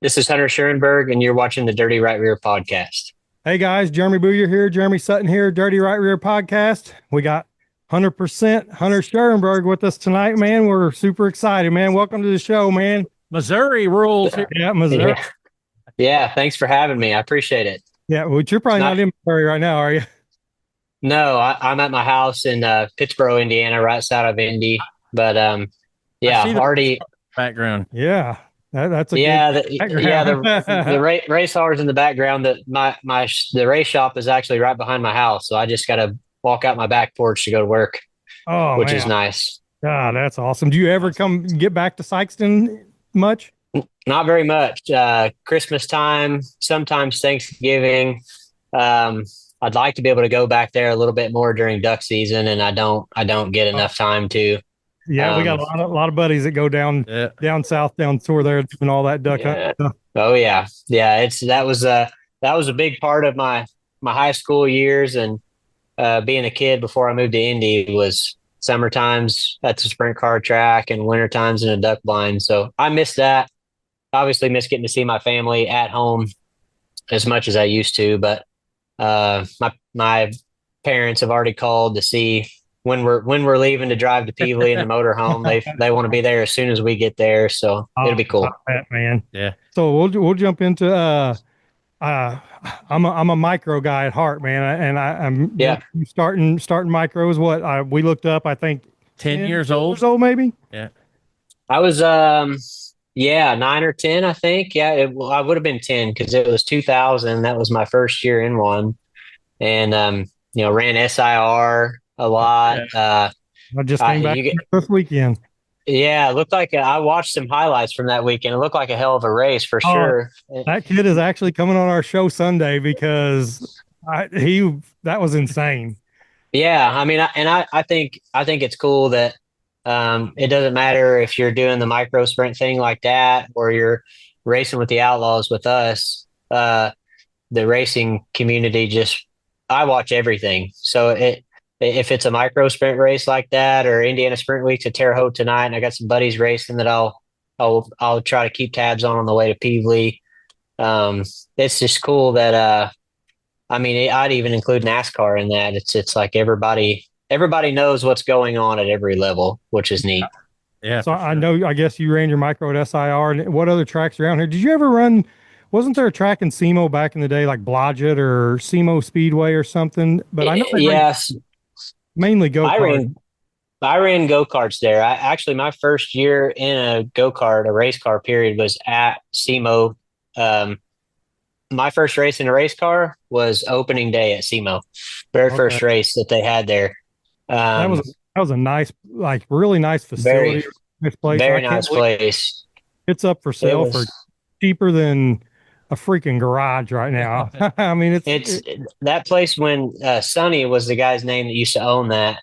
This is Hunter Schoenberg, and you're watching the Dirty Right Rear podcast. Hey guys, Jeremy Booyer here, Jeremy Sutton here, Dirty Right Rear Podcast. We got 100% Hunter Schoenberg with us tonight, man. We're super excited, man. Welcome to the show, man. Missouri rules here. Yeah, Missouri. Yeah, yeah. Thanks for having me. I appreciate it. Yeah, well, you're probably not in Missouri right now, are you? No, I'm at my house in Pittsboro, Indiana, right south of Indy. But yeah, I see the already. background. Yeah, that's a Yeah, good the race cars in the background. The race shop is actually right behind my house, so I just got to walk out my back porch to go to work, Oh, which man. is nice. God, that's awesome. Do you ever come get back to Sykeston much? Not very much. Christmas time, sometimes Thanksgiving. I'd like to be able to go back there a little bit more during duck season, and I don't get enough time to. Yeah, we got a lot of buddies that go down south, down toward there, doing all that duck hunting stuff. Oh yeah, yeah. That was a big part of my high school years, and being a kid before I moved to Indy was summer times at the sprint car track and winter times in a duck blind. So I miss that. Obviously, miss getting to see my family at home as much as I used to, but my parents have already called to see when we're leaving to drive to Pevely in the motorhome. They want to be there as soon as we get there, so it'll be cool. Man. Yeah. So we'll jump into I'm a micro guy at heart, man, and I'm starting micros. What we looked up, I think 10 years old. Maybe. Yeah. I was 9 or 10, I think. Yeah, I would have been 10 because it was 2000. That was my first year in one, and ran SIR a lot. I just came back this weekend. Yeah, it looked like I watched some highlights from that weekend. It looked like a hell of a race for sure. That kid is actually coming on our show Sunday because that was insane. Yeah, I mean, I think it's cool that it doesn't matter if you're doing the micro sprint thing like that or you're racing with the Outlaws with us. The racing community I watch everything. So if it's a micro sprint race like that or Indiana Sprint Week's at Terre Haute tonight, and I got some buddies racing that I'll try to keep tabs on the way to Pevely. It's just cool that I'd even include NASCAR in that. It's like everybody knows what's going on at every level, which is neat. Yeah. So I guess you ran your micro at SIR, and what other tracks around here? Did you ever run? Wasn't there a track in SEMO back in the day, like Blodgett or SEMO Speedway or something? But I know yes. Mainly go-kart. I ran go-karts there. Actually, my first year in a go-kart, a race car period, was at SEMO. My first race in a race car was opening day at SEMO. Very first race that they had there. That was a nice, like really nice facility. Nice place. Very nice place. It's up for sale for cheaper than a freaking garage right now. I mean, it's that place when Sonny was the guy's name that used to own that,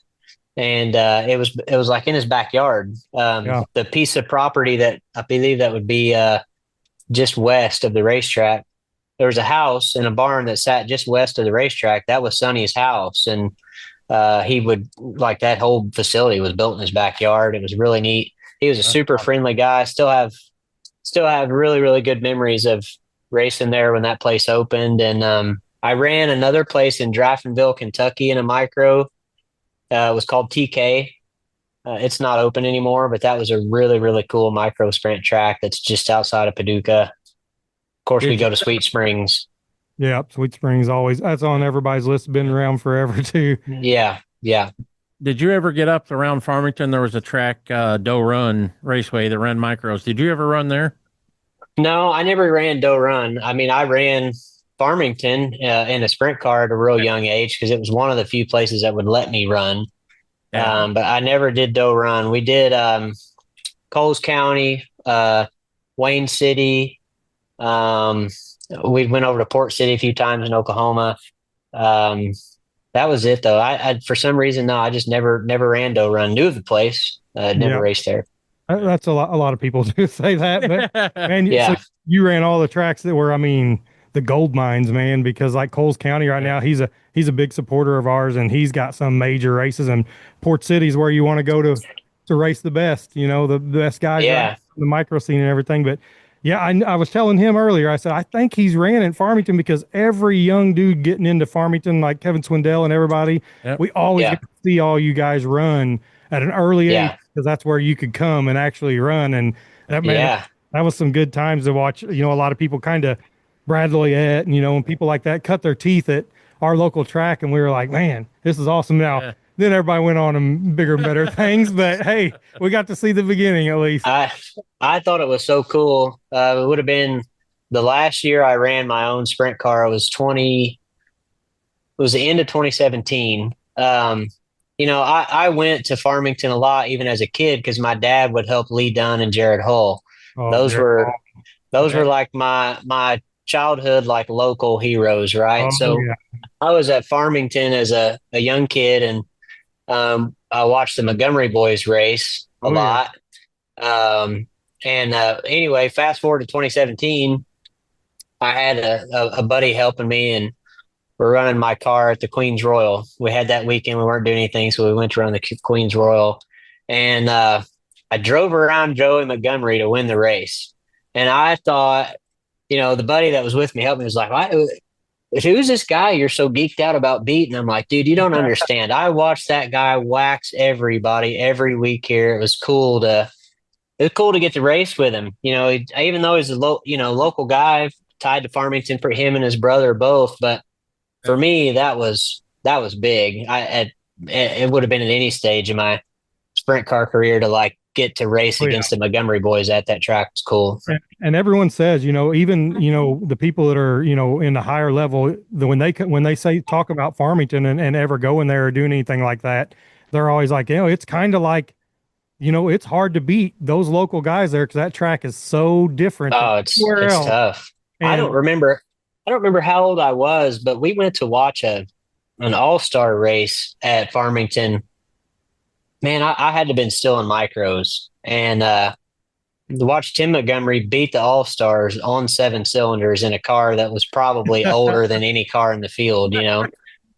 and it was like in his backyard. The piece of property that I believe that would be just west of the racetrack. There was a house and a barn that sat just west of the racetrack. That was Sonny's house, and he would like that whole facility was built in his backyard. It was really neat. He was a super friendly guy. Still have really, really good memories of racing there when that place opened. And I ran another place in Draftonville, Kentucky in a micro. It was called TK. It's not open anymore, but that was a really, really cool micro sprint track that's just outside of Paducah. Of course, we go to Sweet Springs. Yeah, Sweet Springs that's on everybody's list. Been around forever too. Yeah. Did you ever get up around Farmington? There was a track, Doe Run Raceway that ran micros. Did you ever run there? No, I never ran Doe Run. I mean, I ran Farmington in a sprint car at a real young age because it was one of the few places that would let me run. Yeah. But I never did Doe Run. We did Coles County, Wayne City. We went over to Port City a few times in Oklahoma. That was it, though. I for some reason, no, I just never ran Doe Run. Knew of the place, never raced there. That's a lot of people do say that, but man, yeah. So you ran all the tracks that were, the gold mines, man, because like Coles County right now, he's a big supporter of ours, and he's got some major races, and Port City's where you want to go to race the best, the best guys, right, the micro scene and everything. But Yeah, I was telling him earlier. I said I think he's ran in Farmington because every young dude getting into Farmington, like Kevin Swindell and everybody, Yep. we always Yeah. get to see all you guys run at an early age Yeah. because that's where you could come and actually run. And that man, Yeah. that was some good times to watch. You know, a lot of people kind of Bradley at, and and people like that cut their teeth at our local track, and we were like, man, this is awesome. Now, Yeah. then everybody went on and bigger and better things, but hey, we got to see the beginning at least. I thought it was so cool. It would have been the last year I ran my own sprint car. It was the end of 2017. I went to Farmington a lot, even as a kid, because my dad would help Lee Dunn and Jared Hull. Oh, Those were those Yeah. were like my childhood, like local heroes, right? oh So yeah. I was at Farmington as a young kid, and I watched the Montgomery boys race a Oh yeah. lot. Anyway, fast forward to 2017, I had a buddy helping me, and we're running my car at the Queen's Royal. We had that weekend, we weren't doing anything, so we went to run the Queen's Royal, and I drove around Joey Montgomery to win the race. And I thought, the buddy that was with me helped me was like, who's this guy you're so geeked out about beating? I'm like, dude, you don't understand. I watched that guy wax everybody every week here. It was cool to get to race with him. Even though he's a local guy tied to Farmington, for him and his brother both. But for me, that was big. It would have been at any stage in my sprint car career to like get to race Oh, yeah. against the Montgomery boys at that track was cool. And everyone says, even the people that are in the higher level, when they say talk about Farmington and ever going there or doing anything like that, they're always like, it's kind of like, it's hard to beat those local guys there because that track is so different than Oh, anywhere it's else. tough. I And don't remember. I don't remember how old I was, but we went to watch an all-star race at Farmington. Man, I had to have been still in micros, and to watch Tim Montgomery beat the all-stars on 7 cylinders in a car that was probably older than any car in the field.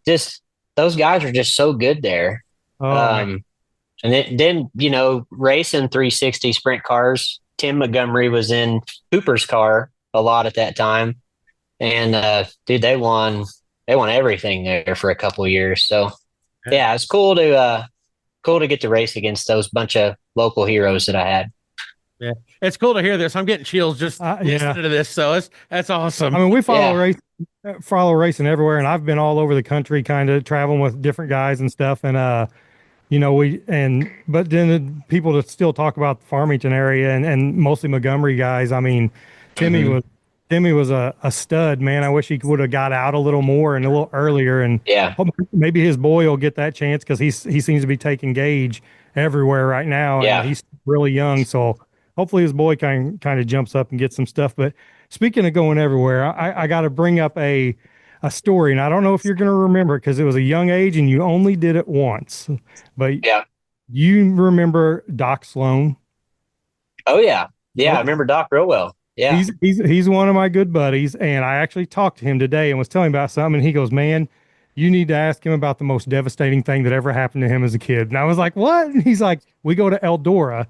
Just those guys are just so good there. oh man, And then racing 360 sprint cars. Tim Montgomery was in Cooper's car a lot at that time, and dude, they won everything there for a couple of years. So yeah, it's cool to get to race against those bunch of local heroes that I had. Yeah, it's cool to hear this. I'm getting chills just listening to this. So that's awesome. I mean, we follow Yeah. follow racing everywhere, and I've been all over the country, kind of traveling with different guys and stuff. And but then the people that still talk about the Farmington area and mostly Montgomery guys. I mean, Timmy Mhm. was Timmy was a stud, man. I wish he would have got out a little more and a little earlier, and Yeah. maybe his boy will get that chance because he seems to be taking gauge everywhere right now, and Yeah. he's really young. So hopefully his boy kind of jumps up and gets some stuff. But speaking of going everywhere, I got to bring up a story, and I don't know if you're going to remember it because it was a young age and you only did it once. But Yeah. you remember Doc Sloan? Oh yeah. Yeah. I Okay. remember Doc real well. Yeah. He's one of my good buddies, and I actually talked to him today and was telling him about something, and he goes, "Man, you need to ask him about the most devastating thing that ever happened to him as a kid." And I was like, "What?" And he's like, "We go to Eldora,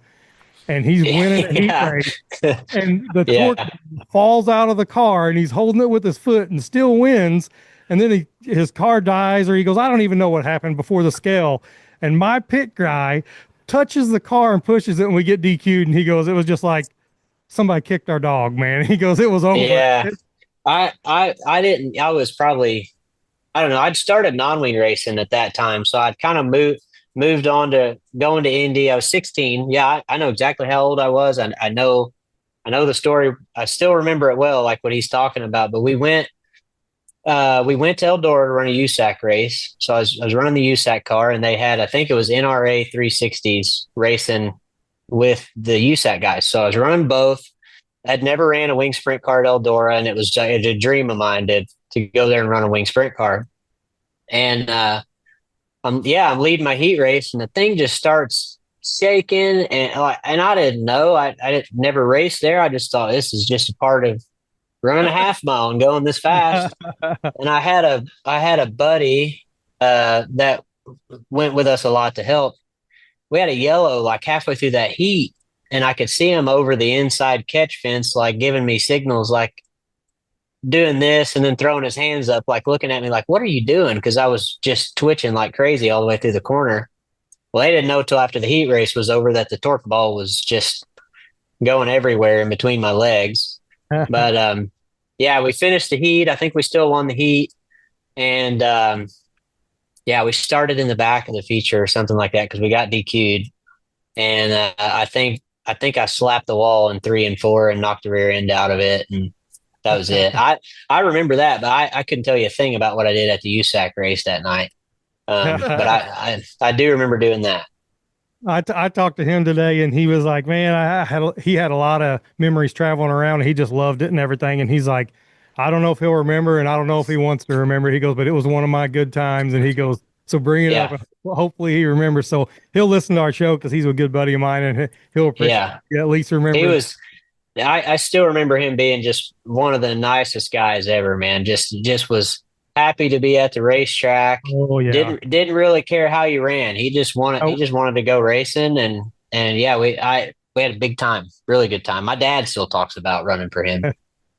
and he's winning a heat Yeah. race, and the Yeah. torque falls out of the car, and he's holding it with his foot and still wins, and then his car dies, or he goes, I don't even know what happened before the scale, and my pit guy touches the car and pushes it, and we get DQ'd, and he goes, it was just like somebody kicked our dog, man." He goes, it was over. Yeah. I didn't. I was probably, I don't know. I'd started non-wing racing at that time, so I'd kind of moved on to going to Indy. I was 16. Yeah, I know exactly how old I was. I know the story. I still remember it well, like what he's talking about. But we went to Eldora to run a USAC race. So I was running the USAC car, and they had, I think it was NRA 360s racing with the USAC guys. So I was running both. I'd never ran a wing sprint car at Eldora, and it was a dream of mine to go there and run a wing sprint car. And I'm leading my heat race, and the thing just starts shaking, and I didn't know. I didn't never raced there. I just thought this is just a part of running a half mile and going this fast. And I had a buddy that went with us a lot to help. We had a yellow like halfway through that heat, and I could see him over the inside catch fence, like giving me signals, like doing this and then throwing his hands up, like looking at me like, what are you doing? Because I was just twitching like crazy all the way through the corner. Well, they didn't know till after the heat race was over that the torque ball was just going everywhere in between my legs. But yeah, we finished the heat. I think we still won the heat. And yeah, we started in the back of the feature or something like that because we got DQ'd. And I think I slapped the wall in 3 and 4 and knocked the rear end out of it. And that was it. I remember that, but I couldn't tell you a thing about what I did at the USAC race that night. But I do remember doing that. I talked to him today, and he was like, man, he had a lot of memories traveling around, and he just loved it and everything. And he's like, I don't know if he'll remember, and I don't know if he wants to remember. He goes, but it was one of my good times. And he goes, so bring it up. And hopefully he remembers. So he'll listen to our show because he's a good buddy of mine, and he'll appreciate at least remember. He was. I still remember him being just one of the nicest guys ever, man. Just was happy to be at the racetrack. Oh yeah. Didn't really care how you ran. He just wanted to go racing, and yeah, we had a big time, really good time. My dad still talks about running for him.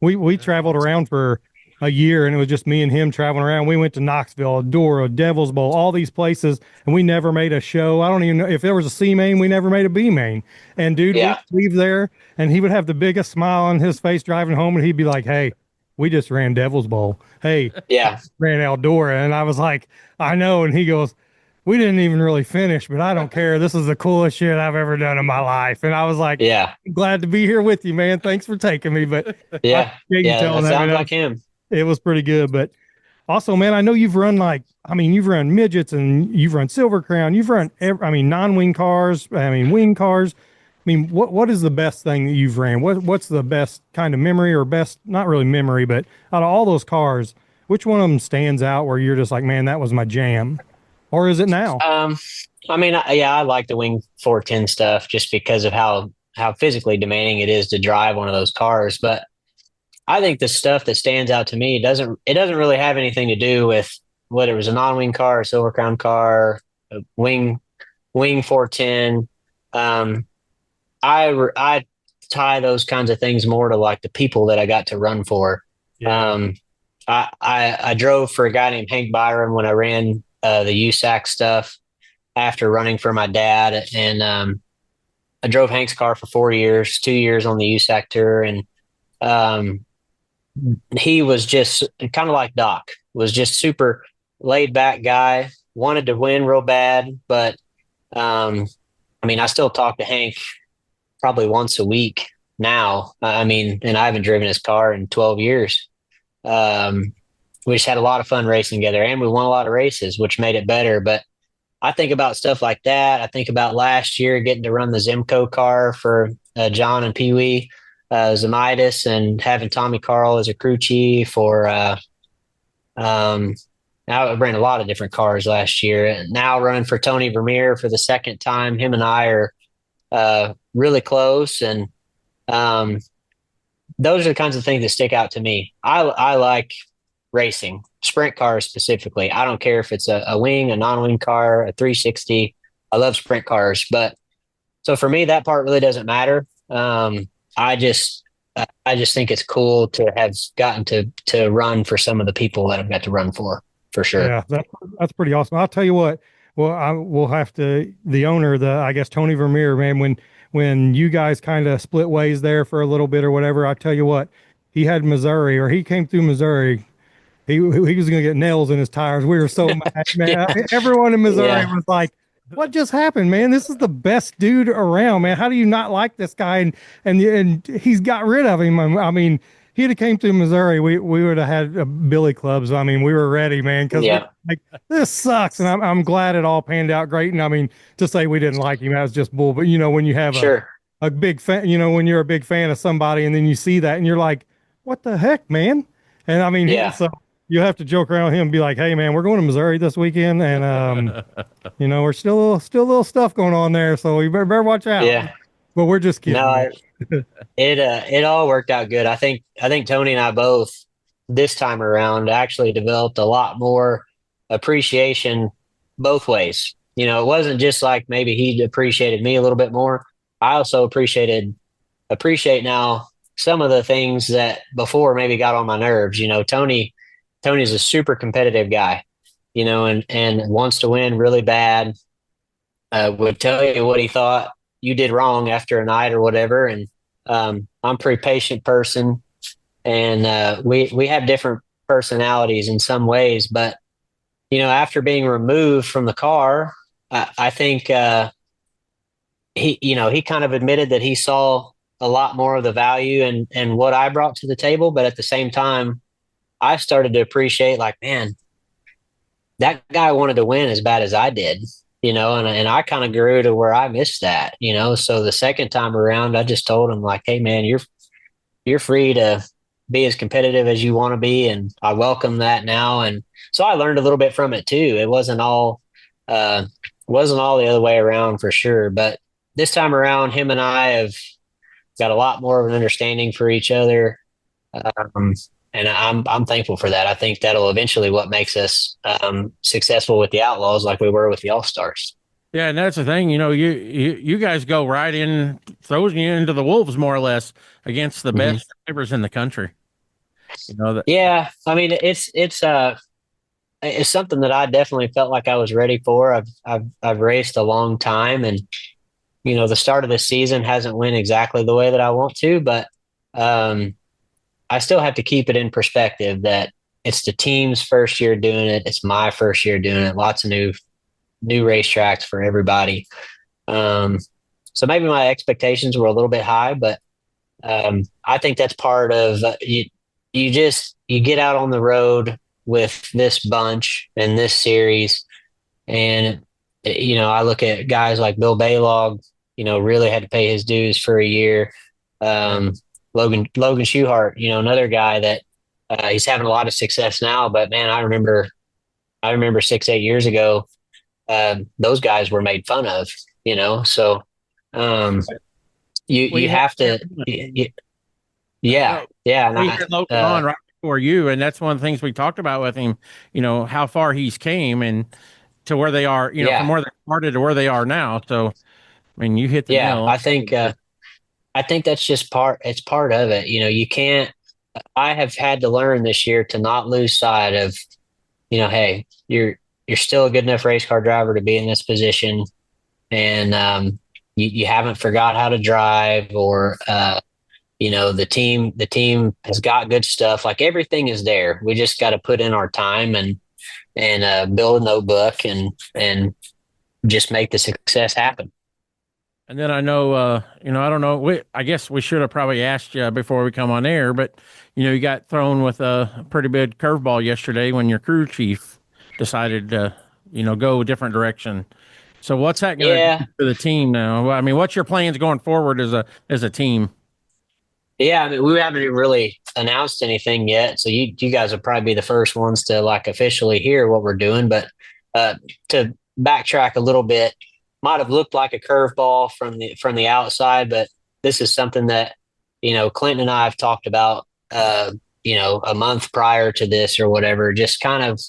We traveled around for a year, and it was just me and him traveling around. We went to Knoxville, Eldora, Devil's Bowl, all these places, and we never made a show. I don't even know if there was a C main. We never made a B main. And dude, we'd leave there, and he would have the biggest smile on his face driving home, and he'd be like, "Hey, we just ran Devil's Bowl. Hey, ran Eldora." And I was like, "I know." And he goes, "We didn't even really finish, but I don't care. This is the coolest shit I've ever done in my life." And I was like, "Yeah, glad to be here with you, man. Thanks for taking me." But that sounds like him. It was pretty good. But also, man, I know you've run you've run midgets, and you've run Silver Crown. You've run, non-wing cars. Wing cars. What is the best thing that you've ran? What's the best kind of memory, or best, not really memory, but out of all those cars, which one of them stands out where you're just like, man, that was my jam? Or is it now? I like the Wing 410 stuff just because of how physically demanding it is to drive one of those cars. But I think the stuff that stands out to me doesn't really have anything to do with whether it was a non-wing car, a Silver Crown car, a Wing 410. I tie those kinds of things more to like the people that I got to run for. Yeah. I drove for a guy named Hank Byram when I ran the USAC stuff after running for my dad, and I drove Hank's car for 4 years, 2 years on the USAC tour, and he was just kind of like Doc, was just super laid back guy, wanted to win real bad, but I still talk to Hank probably once a week now. And I haven't driven his car in 12 years. We just had a lot of fun racing together, and we won a lot of races, which made it better. But I think about stuff like that. I think about last year getting to run the Zimco car for John and Pee Wee Zamitis, and having Tommy Carl as a crew chief, or I ran a lot of different cars last year. And now running for Tony Vermeer for the second time. Him and I are really close, and those are the kinds of things that stick out to me. I like racing, sprint cars specifically. I don't care if it's a wing, a non-wing car, a 360. I love sprint cars. But so for me, that part really doesn't matter. I just think it's cool to have gotten to run for some of the people that I've got to run for sure. Yeah, that's pretty awesome. I'll tell you what. Well, I will have to, the owner, I guess Tony Vermeer, man, when you guys kind of split ways there for a little bit or whatever, I'll tell you what, he had Missouri, or he came through Missouri. He was going to get nails in his tires. We were so mad, man. Yeah. Everyone in Missouri was like, what just happened, man? This is the best dude around, man. How do you not like this guy? And he's got rid of him. He'd have came to Missouri, we would have had Billy clubs. We were ready, man, because this sucks. And I'm glad it all panned out great. And to say we didn't like him, that was just bull. But when you have a big fan, when you're a big fan of somebody, and then you see that and you're like, what the heck, man? And so you have to joke around with him and be like, hey, man, we're going to Missouri this weekend, and we're still a little stuff going on there, so you better watch out. Yeah. But we're just kidding. No, it all worked out good. I think Tony and I both this time around actually developed a lot more appreciation both ways. It wasn't just like maybe he appreciated me a little bit more. I also appreciate now some of the things that before maybe got on my nerves. Tony's a super competitive guy, and wants to win really bad. Would tell you what he thought you did wrong after a night or whatever. And I'm a pretty patient person, and we have different personalities in some ways. But after being removed from the car, I think he kind of admitted that he saw a lot more of the value and what I brought to the table. But at the same time, I started to appreciate, like, man, that guy wanted to win as bad as I did, and I kind of grew to where I missed that. So the second time around, I just told him, like, hey man, you're free to be as competitive as you want to be, and I welcome that now. And so I learned a little bit from it too. It wasn't all the other way around, for sure. But this time around, him and I have got a lot more of an understanding for each other. Um, and I'm thankful for that. I think that'll eventually what makes us successful with the Outlaws, like we were with the All Stars. Yeah, and that's the thing. You guys go right in, throws you into the wolves more or less against the Mm-hmm. best drivers in the country. That. Yeah, I mean it's something that I definitely felt like I was ready for. I've raced a long time, and the start of the season hasn't went exactly the way that I want to, but um, I still have to keep it in perspective that it's the team's first year doing it. It's my first year doing it. Lots of new racetracks for everybody. Um, so maybe my expectations were a little bit high, but I think that's part of you. You get out on the road with this bunch and this series, and I look at guys like Bill Baylog. Really had to pay his dues for a year. Logan Schuhart, another guy that he's having a lot of success now. But man, I remember 6-8 years ago, those guys were made fun of. So you have to, yeah, yeah. And we had Logan on right before you, and that's one of the things we talked about with him. How far he's came and to where they are. From where they started to where they are now. So, I mean, you hit the nail. I think that's just it's part of it. You can't, I have had to learn this year to not lose sight of, hey, you're still a good enough race car driver to be in this position. And you haven't forgot how to drive, or the team has got good stuff. Like, everything is there. We just got to put in our time and build a notebook and just make the success happen. And then I know, I don't know. I guess we should have probably asked you before we come on air, but you got thrown with a pretty big curveball yesterday when your crew chief decided to, go a different direction. So what's that going to do for the team now? I mean, what's your plans going forward as a team? Yeah, I mean, we haven't really announced anything yet, so you guys will probably be the first ones to, like, officially hear what we're doing. But to backtrack a little bit, might have looked like a curveball from the outside, but this is something that Clinton and I have talked about a month prior to this or whatever, just kind of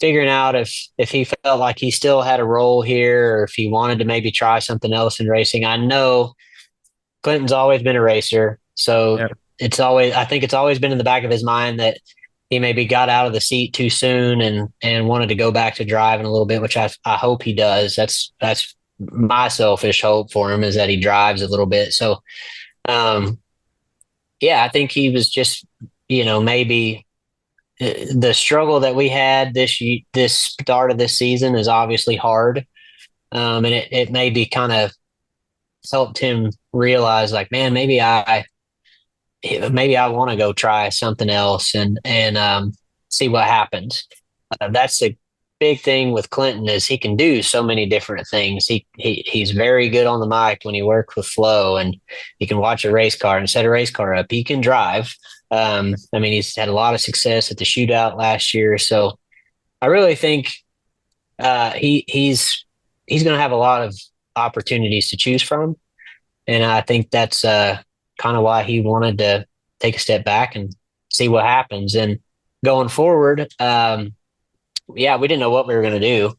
figuring out if he felt like he still had a role here, or if he wanted to maybe try something else in racing. I know Clinton's always been a racer, so I think it's always been in the back of his mind that he maybe got out of the seat too soon and wanted to go back to driving a little bit, which I hope he does. That's my selfish hope for him, is that he drives a little bit. So, I think he was just, maybe the struggle that we had this start of this season is obviously hard. And it maybe kind of helped him realize, like, man, maybe I want to go try something else and see what happens. That's the big thing with Clinton, is he can do so many different things. He's very good on the mic when he works with Flo, and he can watch a race car and set a race car up. He can drive. I mean, he's had a lot of success at the shootout last year. So I really think he's going to have a lot of opportunities to choose from. And I think that's kind of why he wanted to take a step back and see what happens. And going forward, we didn't know what we were going to do.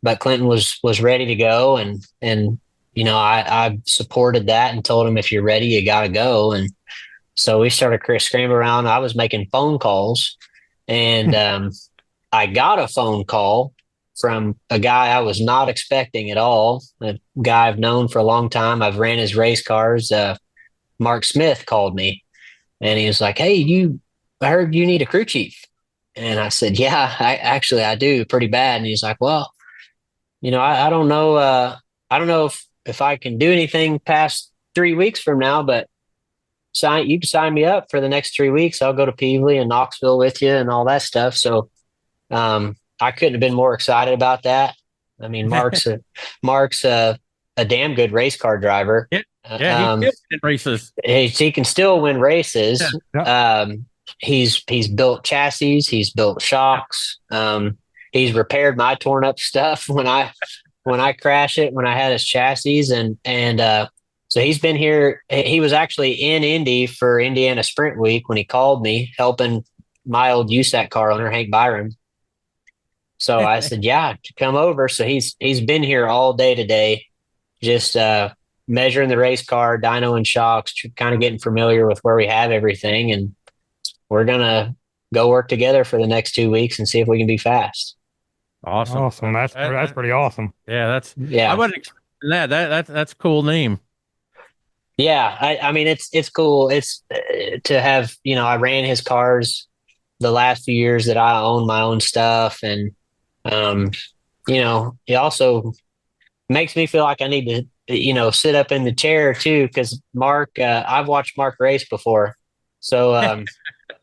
But Clinton was ready to go, and I supported that and told him, if you're ready, you got to go. And so we started scrambling around. I was making phone calls, and I got a phone call from a guy I was not expecting at all, a guy I've known for a long time. I've ran his race cars. Mark Smith called me, and he was like, "Hey, I heard you need a crew chief." And I said, "Yeah, I do pretty bad." And he's like, "Well, I don't know. I don't know if I can do anything past 3 weeks from now, but you can sign me up for the next 3 weeks. I'll go to Pevely and Knoxville with you and all that stuff." So I couldn't have been more excited about that. I mean, Mark's a damn good race car driver. Yeah, he can races. He can still win races. Yeah. He's built chassis. He's built shocks. He's repaired my torn up stuff when I crash it, when I had his chassis, and so he's been here. He was actually in Indy for Indiana Sprint Week when he called me, helping my old USAC car owner, Hank Byron. So I said, "Yeah, come over." So he's been here all day today, just measuring the race car, dyno and shocks, kind of getting familiar with where we have everything, and we're gonna go work together for the next 2 weeks and see if we can be fast. Awesome. That's pretty awesome. Yeah, I wasn't expecting that. That's a cool name. Yeah, I mean it's cool. It's to have, I ran his cars the last few years that I owned my own stuff, and it also makes me feel like I need to, sit up in the chair too, because Mark, I've watched Mark race before, so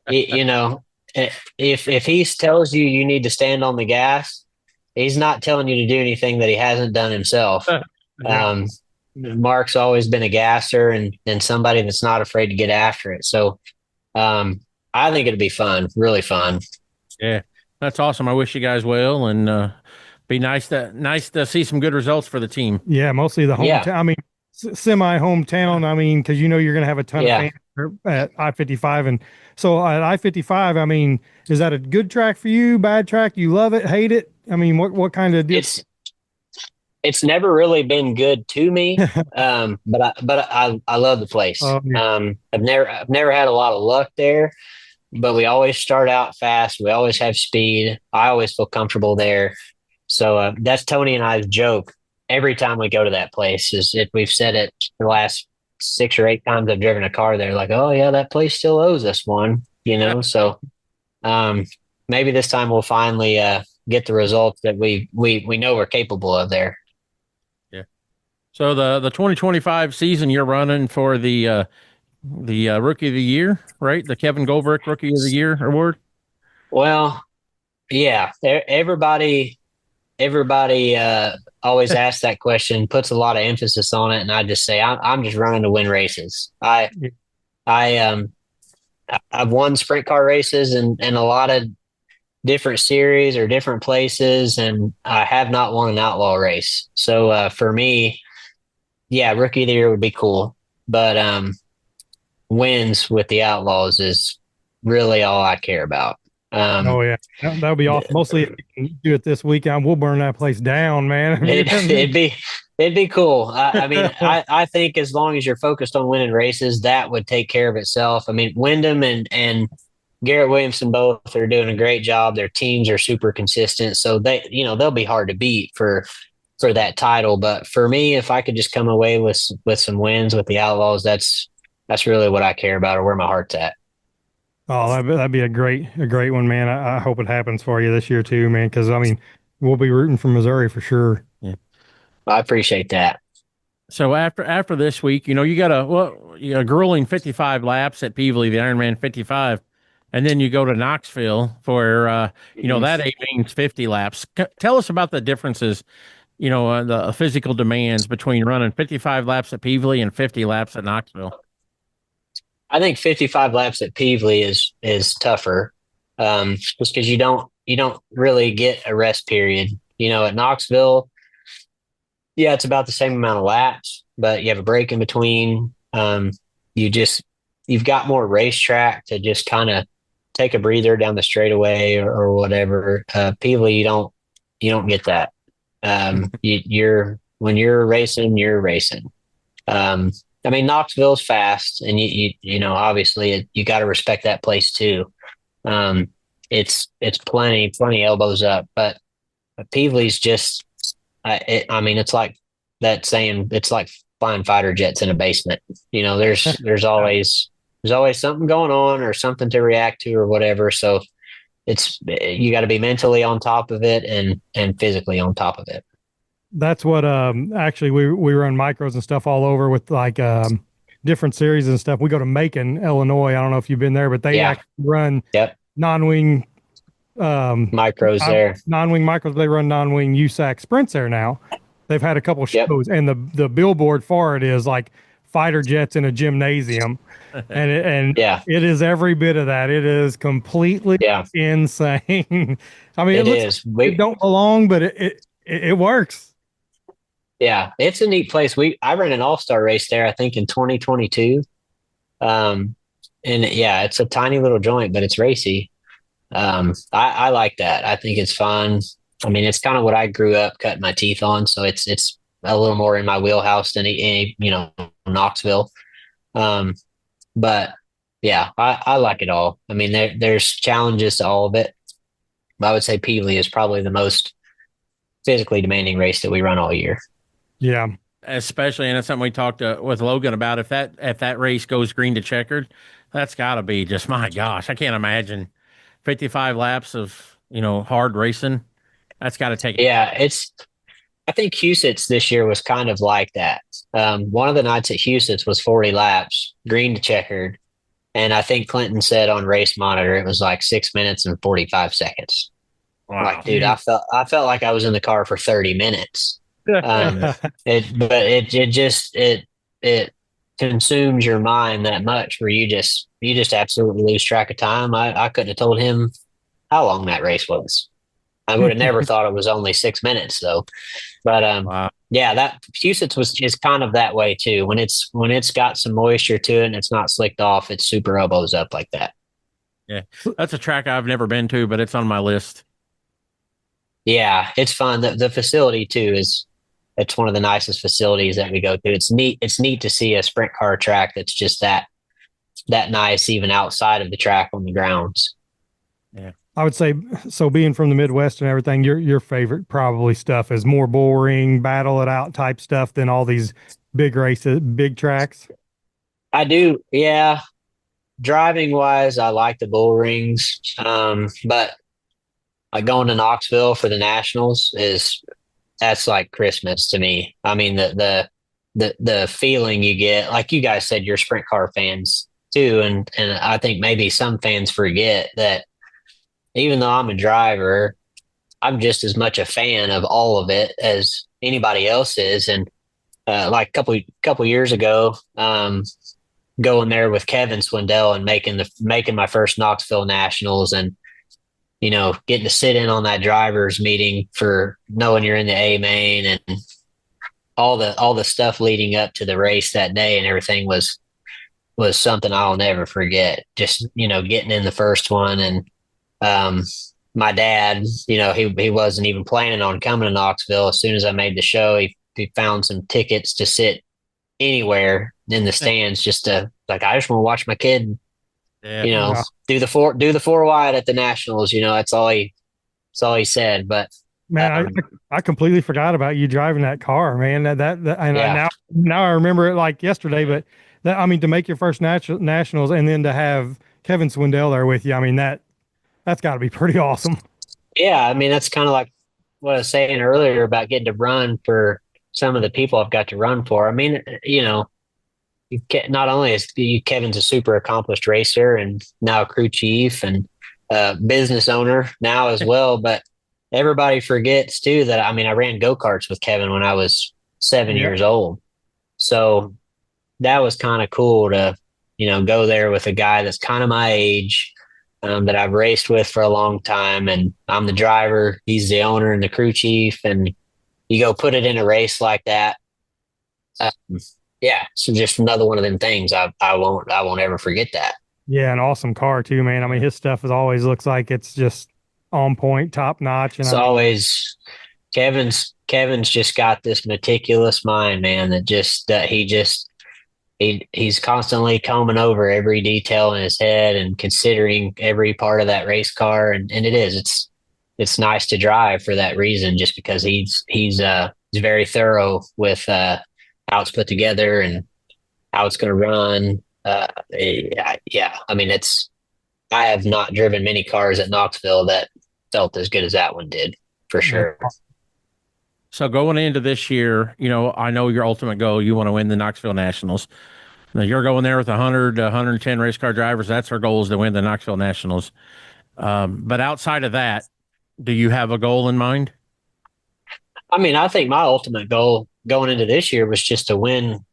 if he tells you need to stand on the gas, he's not telling you to do anything that he hasn't done himself. Yeah. Mark's always been a gasser and somebody that's not afraid to get after it. So I think it'll be fun, really fun. Yeah, that's awesome. I wish you guys well, and be nice to see some good results for the team. Yeah, mostly the hometown. Yeah. I mean, semi hometown. I mean, because you're going to have a ton of fans at I-55, and so at I-55. I mean, is that a good track for you? Bad track? You love it? Hate it? I mean, what kind of deal? It's never really been good to me, but I love the place. Yeah. I've never had a lot of luck there, but we always start out fast. We always have speed. I always feel comfortable there. So that's Tony and I's joke every time we go to that place. Is if we've said it the last 6 or 8 times I've driven a car there, like, "Oh yeah, that place still owes us one," So maybe this time we'll finally get the results that we know we're capable of there. So the 2025 season, you're running for the Rookie of the Year, right? The Kevin Goldberg Rookie of the Year award. Well, yeah. Everybody always asks that question, puts a lot of emphasis on it, and I just say I'm just running to win races. I've won sprint car races and a lot of different series or different places, and I have not won an outlaw race. So for me, yeah, Rookie of the Year would be cool, but wins with the Outlaws is really all I care about. Oh yeah, that would be awesome. Mostly if you can do it this weekend, we'll burn that place down, man. It'd be cool. I mean, I think as long as you're focused on winning races, that would take care of itself. I mean, Wyndham and Garrett Williamson both are doing a great job. Their teams are super consistent, so they'll be hard to beat for that title. But for me, if I could just come away with some wins with the Outlaws, that's really what I care about, or where my heart's at. Oh, that'd be a great one, man. I hope it happens for you this year too, man. Because I mean, we'll be rooting for Missouri for sure. Yeah, I appreciate that. So after this week, you got a grueling 55 laps at Pevely, the Ironman 55, and then you go to Knoxville for that means 50 laps. Tell us about the differences. The physical demands between running 55 laps at Pevely and 50 laps at Knoxville. I think 55 laps at Pevely is tougher, just because you don't really get a rest period. At Knoxville, yeah, it's about the same amount of laps, but you have a break in between. You've got more racetrack to just kind of take a breather down the straightaway or whatever. Pevely, you don't get that. You're when you're racing, you're racing. I mean, Knoxville's fast, and you know, obviously you got to respect that place too. It's plenty elbows up, but Pevely's just, I mean, it's like that saying, it's like flying fighter jets in a basement. You know, there's always something going on or something to react to or whatever. So you got to be mentally on top of it and physically on top of it. That's what actually we run micros and stuff all over with like different series and stuff. We go to Macon, Illinois. I don't know if you've been there, but they actually run non-wing micros there. Non-wing micros. They run non-wing USAC sprints there now. They've had a couple shows, and the billboard for it is like fighter jets in a gymnasium, and it is every bit of that. It is completely insane. I mean, it don't belong, but it works. Yeah, it's a neat place. I ran an all-star race there, I think in 2022. And yeah, it's a tiny little joint, but it's racy. I like that. I think it's fun. I mean, it's kind of what I grew up cutting my teeth on, so it's a little more in my wheelhouse than any, you know, Knoxville. But yeah, I like it all. I mean, there's challenges to all of it. I would say Pevely is probably the most physically demanding race that we run all year. Yeah. Especially, and it's something we talked with Logan about. If that race goes green to checkered, that's got to be just, my gosh, I can't imagine 55 laps of, you know, hard racing. That's got to take it. Yeah, I think Huset's this year was kind of like that. One of the nights at Huset's was 40 laps, green to checkered. And I think Clinton said on Race Monitor it was like 6 minutes and 45 seconds. Wow. Like, dude, I felt like I was in the car for 30 minutes. It consumes your mind that much where you just absolutely lose track of time. I couldn't have told him how long that race was. I would have never thought it was only 6 minutes though. But wow. Yeah, that Huset's is kind of that way too. When it's got some moisture to it and it's not slicked off, it's super elbows up like that. Yeah, that's a track I've never been to, but it's on my list. Yeah, it's fun. The facility too it's one of the nicest facilities that we go to. It's neat to see a sprint car track that's just that nice, even outside of the track on the grounds. Yeah. I would say, so being from the Midwest and everything, your favorite probably stuff is more boring, battle it out type stuff than all these big races, big tracks. I do. Yeah. Driving wise, I like the bull rings. But like going to Knoxville for the Nationals that's like Christmas to me. I mean, the feeling you get, like you guys said, you're sprint car fans too. And I think maybe some fans forget that even though I'm a driver, I'm just as much a fan of all of it as anybody else is. And like a couple years ago, going there with Kevin Swindell and making my first Knoxville Nationals, and you know, getting to sit in on that drivers meeting for knowing you're in the A main and all the stuff leading up to the race that day and everything was something I'll never forget. Just, you know, getting in the first one, and my dad, you know, he wasn't even planning on coming to Knoxville. As soon as I made the show, he found some tickets to sit anywhere in the stands, just to, like, I just want to watch my kid, you know, do the four wide at the Nationals. You know, that's all he said. But man, I completely forgot about you driving that car, man. Now I remember it like yesterday. But I mean, to make your first Nationals and then to have Kevin Swindell there with you, I mean, that's got to be pretty awesome. Yeah, I mean, that's kind of like what I was saying earlier about getting to run for some of the people I've got to run for. I mean, you know, not only is Kevin's a super accomplished racer and now a crew chief and business owner now as well, but everybody forgets too that, I mean, I ran go-karts with Kevin when I was 7 years old. So that was kind of cool to, you know, go there with a guy that's kind of my age, that I've raced with for a long time, and I'm the driver, he's the owner and the crew chief, and you go put it in a race like that. Yeah, so just another one of them things. I won't ever forget that. Yeah, an awesome car too, man. I mean, his stuff always looks like it's just on point, top notch. And it's always Kevin's just got this meticulous mind, man, he's constantly combing over every detail in his head and considering every part of that race car. And it's nice to drive for that reason, just because he's very thorough with how it's put together and how it's going to run. Yeah. I mean, I have not driven many cars at Knoxville that felt as good as that one did, for sure. So going into this year, I know your ultimate goal, you want to win the Knoxville Nationals. Now you're going there with 100 to 110 race car drivers. That's our goal, is to win the Knoxville Nationals. But outside of that, do you have a goal in mind? I mean, I think my ultimate goal going into this year was just to win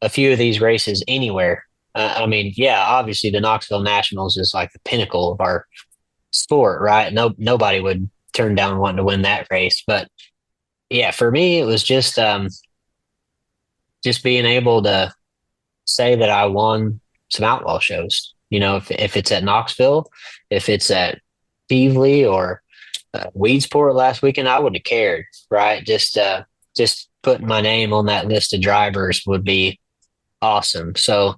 a few of these races anywhere. I mean, yeah, obviously the Knoxville Nationals is like the pinnacle of our sport, right? Nobody would turn down wanting to win that race. But yeah, for me, it was just being able to say that I won some outlaw shows. If it's at Knoxville, if it's at Pevely or Weedsport last weekend, I wouldn't have cared, right? Just putting my name on that list of drivers would be awesome. So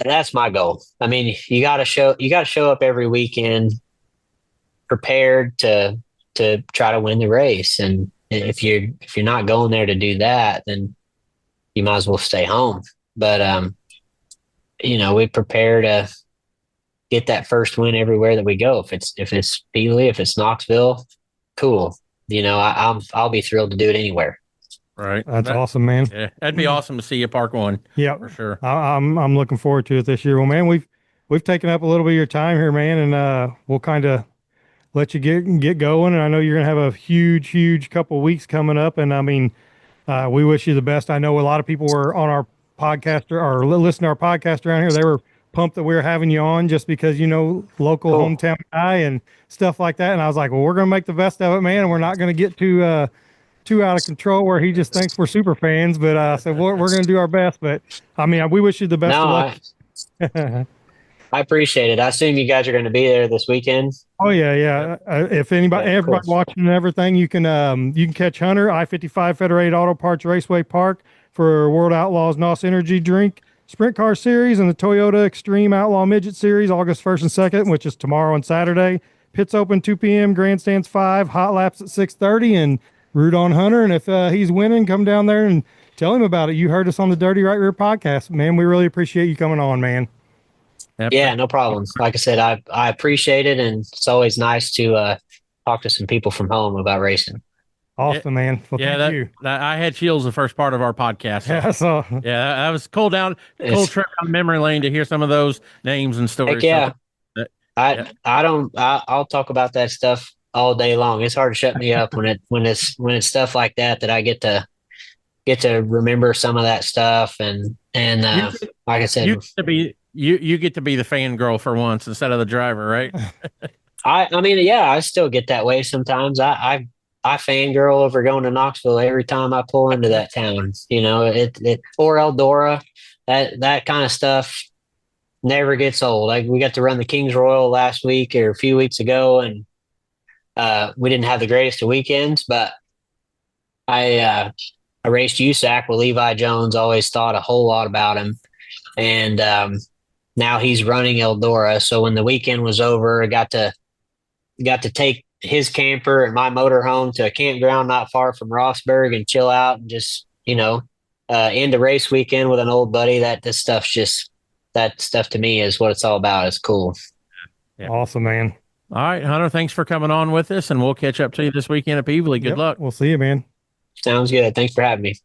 that's my goal. I mean, you got to show up every weekend prepared to try to win the race. And if you're not going there to do that, then you might as well stay home. But we prepare to get that first win everywhere that we go. If it's Pevely, if it's Knoxville, cool. I'll be thrilled to do it anywhere. Right. That's awesome, man. Yeah, that'd be awesome to see you park one. Yeah, for sure. I'm looking forward to it this year. Well, man, we've taken up a little bit of your time here, man, and we'll kind of let you get going. And I know you're gonna have a huge couple weeks coming up. And I mean, we wish you the best. I know a lot of people were on our podcast or listen to our podcast around here. They were pumped that we were having you on, just because local hometown guy and stuff like that. And I was like, well, we're gonna make the best of it, man, and we're not gonna get too out of control where he just thinks we're super fans. But so we're going to do our best. But I mean, we wish you the best of luck. I appreciate it. I assume you guys are going to be there this weekend. Oh yeah. If everybody watching and everything, you can catch Hunter I-55 Federated Auto Parts Raceway Park for World Outlaws NOS Energy Drink Sprint Car Series and the Toyota Extreme Outlaw Midget Series, August 1st and 2nd, which is tomorrow and Saturday. Pits open 2 p.m., grandstands 5, hot laps at 6:30, and root on Hunter. And if he's winning, come down there and tell him about it. You heard us on the Dirty Right Rear podcast, man. We really appreciate you coming on, man. Yeah, no problem. Like I said, I appreciate it, and it's always nice to talk to some people from home about racing. Awesome, man. Well, thank you. I had chills the first part of our podcast. So. Yeah, that was cool trip down memory lane to hear some of those names and stories. Heck yeah. I'll talk about that stuff all day long. It's hard to shut me up when it's stuff like that I get to remember some of that stuff. And like I said, you get to be the fangirl for once instead of the driver, right? I mean, yeah, I still get that way sometimes. I fangirl over going to Knoxville every time I pull into that town, or Eldora, that kind of stuff never gets old. Like, we got to run the Kings Royal last week or a few weeks ago, and we didn't have the greatest of weekends, but I raced USAC with Levi Jones, always thought a whole lot about him. And now he's running Eldora. So when the weekend was over, I got to take his camper and my motorhome to a campground not far from Rossburg and chill out and just, end the race weekend with an old buddy. That stuff to me is what it's all about. It's cool. Yeah. Awesome, man. All right, Hunter, thanks for coming on with us, and we'll catch up to you this weekend at Pevely. Good luck. We'll see you, man. Sounds good. Thanks for having me.